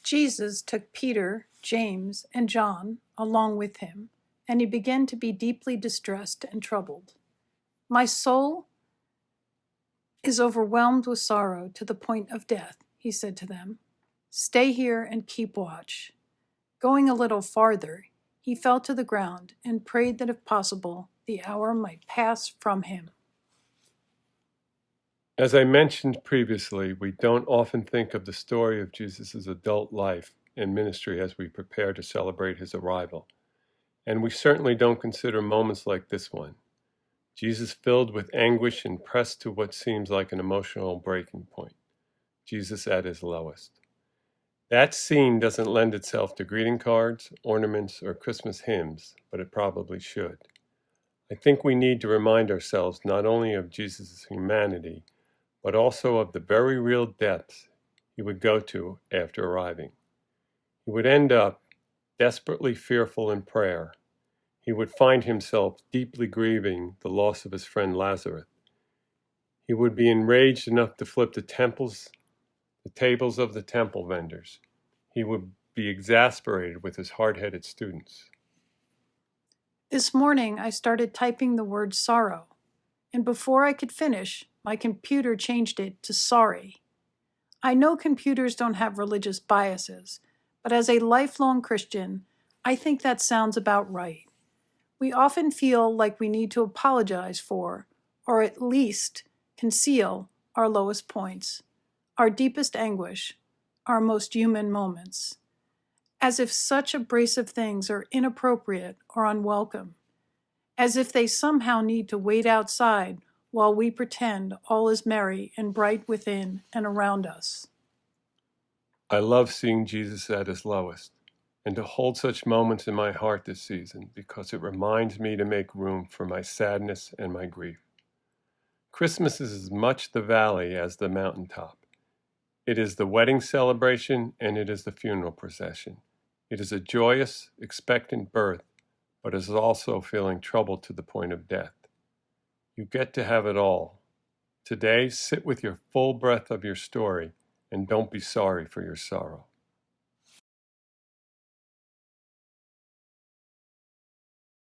Jesus took Peter, James, and John along with him, and he began to be deeply distressed and troubled. "My soul is overwhelmed with sorrow to the point of death," he said to them. "Stay here and keep watch." Going a little farther, he fell to the ground and prayed that if possible, the hour might pass from him. As I mentioned previously, we don't often think of the story of Jesus' adult life and ministry as we prepare to celebrate his arrival. And we certainly don't consider moments like this one. Jesus filled with anguish and pressed to what seems like an emotional breaking point. Jesus at his lowest. That scene doesn't lend itself to greeting cards, ornaments, or Christmas hymns, but it probably should. I think we need to remind ourselves not only of Jesus' humanity, but also of the very real depths he would go to after arriving. He would end up desperately fearful in prayer. He would find himself deeply grieving the loss of his friend Lazarus. He would be enraged enough to flip the tables of the temple vendors. He would be exasperated with his hard-headed students. This morning, I started typing the word sorrow, and before I could finish, my computer changed it to sorry. I know computers don't have religious biases, but as a lifelong Christian, I think that sounds about right. We often feel like we need to apologize for, or at least conceal, our lowest points, our deepest anguish, our most human moments, as if such abrasive things are inappropriate or unwelcome, as if they somehow need to wait outside while we pretend all is merry and bright within and around us. I love seeing Jesus at his lowest, and to hold such moments in my heart this season because it reminds me to make room for my sadness and my grief. Christmas is as much the valley as the mountaintop. It is the wedding celebration and it is the funeral procession. It is a joyous, expectant birth, but is also feeling troubled to the point of death. You get to have it all. Today, sit with your full breadth of your story and don't be sorry for your sorrow.